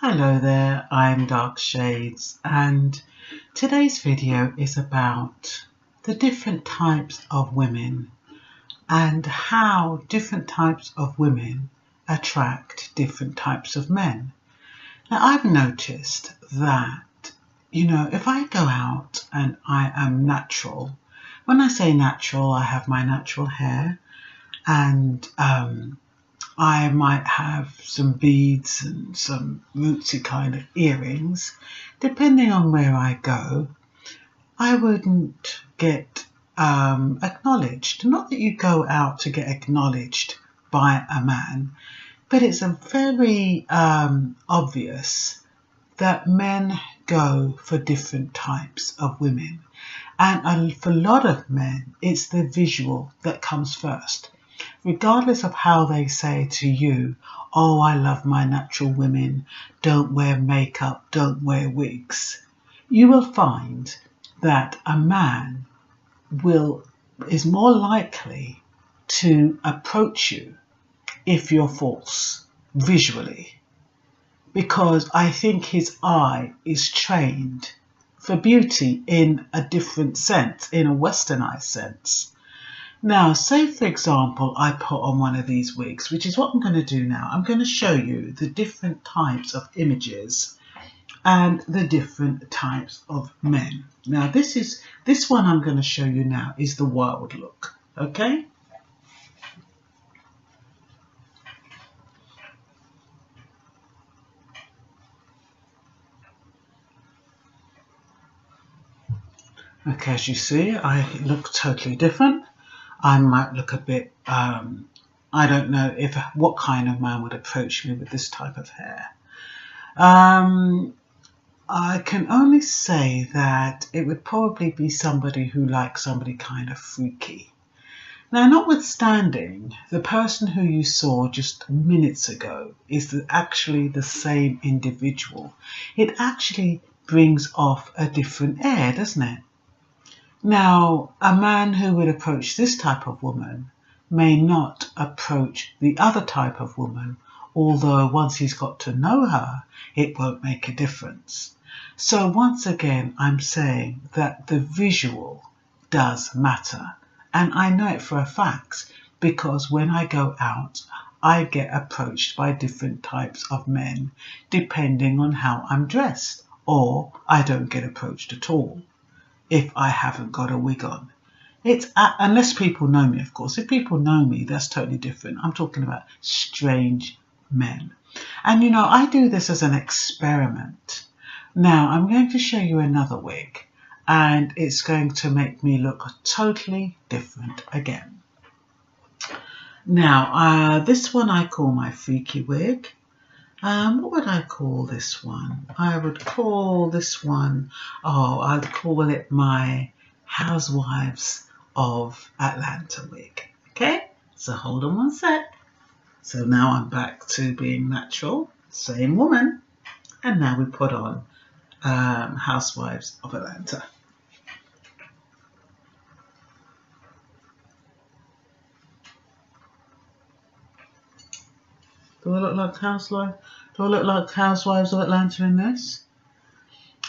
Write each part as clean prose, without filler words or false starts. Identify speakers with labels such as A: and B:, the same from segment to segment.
A: Hello there, I'm Dark Shades, and today's video is about the different types of women and how different types of women attract different types of men. Now, I've noticed that, if I go out and I am natural, when I say natural, I have my natural hair and I might have some beads and some rootsy kind of earrings. Depending on where I go, I wouldn't get acknowledged. Not that you go out to get acknowledged by a man, but it's a very obvious that men go for different types of women. And for a lot of men, it's the visual that comes first. Regardless of how they say to you, oh, I love my natural women, don't wear makeup, don't wear wigs, you will find that a man is more likely to approach you if you're false visually, because I think his eye is trained for beauty in a different sense, in a westernized sense. Now, say for example, I put on one of these wigs, which is what I'm going to do now. I'm going to show you the different types of images and the different types of men. Now, this one I'm going to show you now is the wild look, okay? Okay, as you see, I look totally different. I might look a bit, I don't know what kind of man would approach me with this type of hair. I can only say that it would probably be somebody who likes somebody kind of freaky. Now, notwithstanding, the person who you saw just minutes ago is actually the same individual. It actually brings off a different air, doesn't it? Now, a man who would approach this type of woman may not approach the other type of woman, although once he's got to know her, it won't make a difference. So once again, I'm saying that the visual does matter. And I know it for a fact because when I go out, I get approached by different types of men depending on how I'm dressed, or I don't get approached at all if I haven't got a wig on. Unless people know me, of course. If people know me, that's totally different. I'm talking about strange men. And I do this as an experiment. Now, I'm going to show you another wig, and it's going to make me look totally different again. Now, this one I call my freaky wig. What would I call this one? I would call this one, I'd call it my Housewives of Atlanta wig. Okay, so hold on one sec. So now I'm back to being natural, same woman. And now we put on Housewives of Atlanta. Do I look like Housewives of Atlanta in this?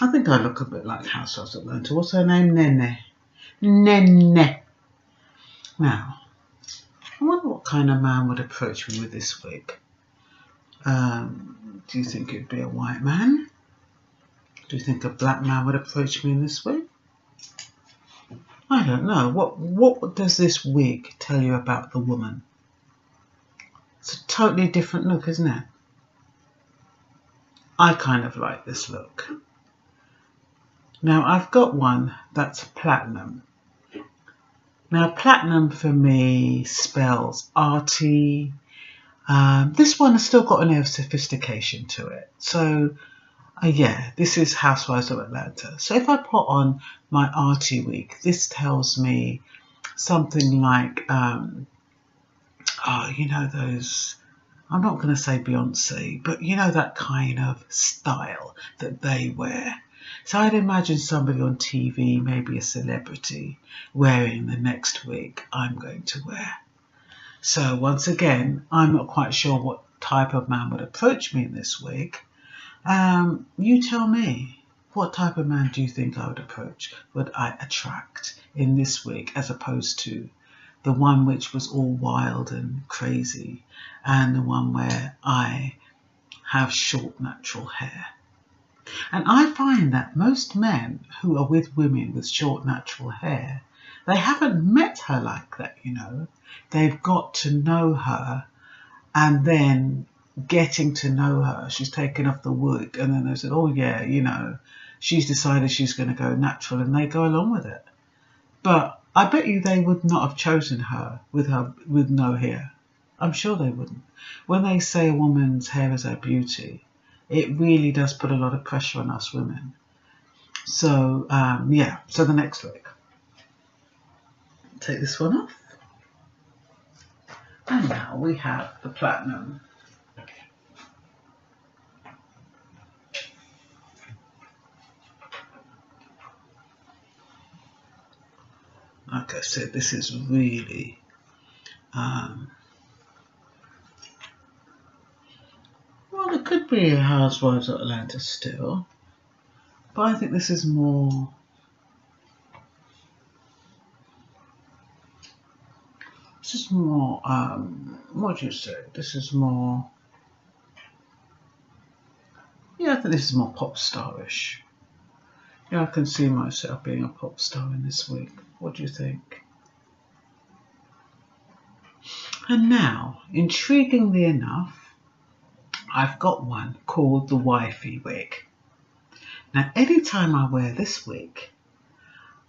A: I think I look a bit like Housewives of Atlanta. What's her name? Nene. Nene. Now, I wonder what kind of man would approach me with this wig. Do you think it'd be a white man? Do you think a black man would approach me in this wig? I don't know. What does this wig tell you about the woman? It's a totally different look, isn't it? I kind of like this look. Now, I've got one that's platinum. Now, platinum for me spells arty. This one has still got an air of sophistication to it. So, yeah, this is Housewives of Atlanta. So if I put on my arty wig, this tells me something like, those, I'm not going to say Beyonce, but that kind of style that they wear. So I'd imagine somebody on TV, maybe a celebrity, wearing the next wig I'm going to wear. So once again, I'm not quite sure what type of man would approach me in this wig, You tell me, what type of man do you think I would approach, would I attract in this wig, as opposed to the one which was all wild and crazy, and the one where I have short natural hair? And I find that most men who are with women with short natural hair, they haven't met her like that, you know. They've got to know her, and then getting to know her, she's taken off the wig, and then they said, oh yeah, you know, she's decided she's going to go natural, and they go along with it. But I bet you they would not have chosen her with no hair. I'm sure they wouldn't. When they say a woman's hair is her beauty, it really does put a lot of pressure on us women. So yeah, so the next wig. Take this one off. And now we have the platinum. Like I said, this is really well, it could be a Housewives of Atlanta still, but I think this is more what do you say? This is more, yeah, I think this is more pop starish. Yeah, I can see myself being a pop star in this wig. What do you think? And now, intriguingly enough, I've got one called the wifey wig. Now, anytime I wear this wig,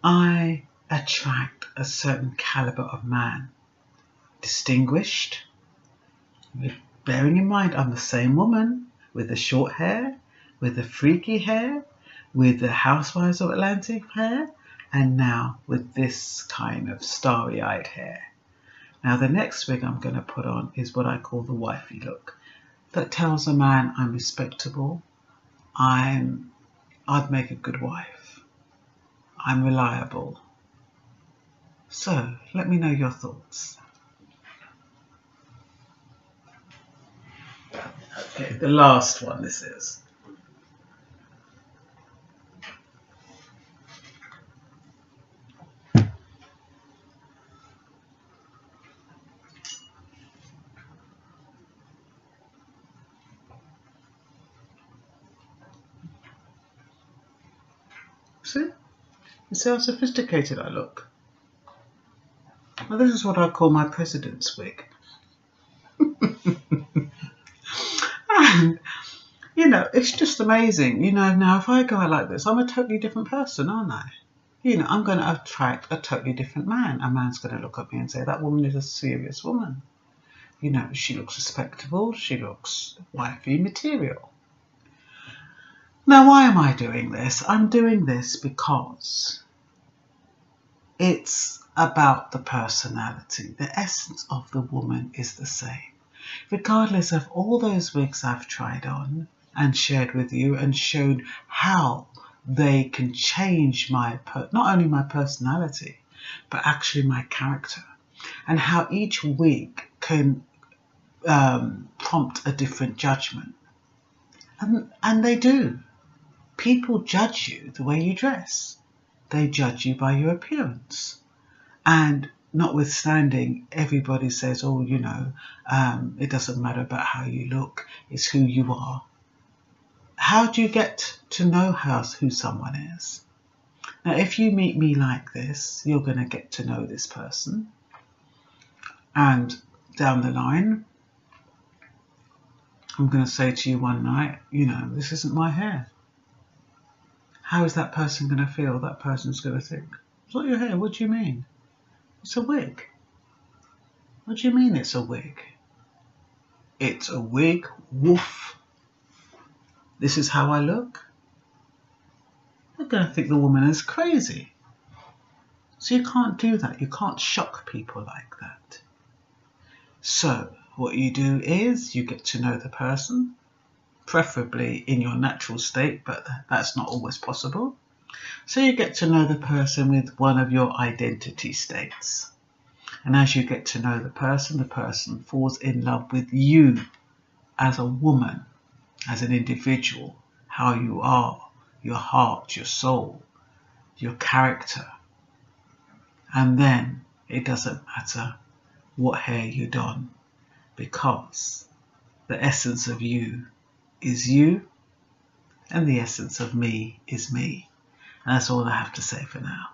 A: I attract a certain caliber of man. Distinguished, bearing in mind I'm the same woman with the short hair, with the freaky hair, with the Housewives of Atlanta hair, and now with this kind of starry-eyed hair. Now the next wig I'm going to put on is what I call the wifey look. That tells a man I'm respectable, I'd make a good wife, I'm reliable. So let me know your thoughts. Okay, the last one this is. See? You see how sophisticated I look? Now this is what I call my president's wig. And, you know, it's just amazing. You know, now if I go out like this, I'm a totally different person, aren't I? You know, I'm going to attract a totally different man. A man's going to look at me and say, that woman is a serious woman. You know, she looks respectable. She looks wifey material. Now, why am I doing this? I'm doing this because it's about the personality. The essence of the woman is the same. Regardless of all those wigs I've tried on and shared with you and showed how they can change not only my personality, but actually my character, and how each wig can prompt a different judgment. And they do. People judge you the way you dress. They judge you by your appearance. And notwithstanding, everybody says, oh, you know, it doesn't matter about how you look, it's who you are. How do you get to know who someone is? Now, if you meet me like this, you're going to get to know this person. And down the line, I'm going to say to you one night, you know, this isn't my hair. How is that person going to feel? That person's going to think, it's not your hair, what do you mean? It's a wig. What do you mean it's a wig? It's a wig, woof. This is how I look. They're going to think the woman is crazy. So you can't do that. You can't shock people like that. So what you do is you get to know the person, preferably in your natural state, but that's not always possible. So you get to know the person with one of your identity states. And as you get to know the person falls in love with you as a woman, as an individual, how you are, your heart, your soul, your character. And then it doesn't matter what hair you don, because the essence of you is you and the essence of me is me. And that's all I have to say for now.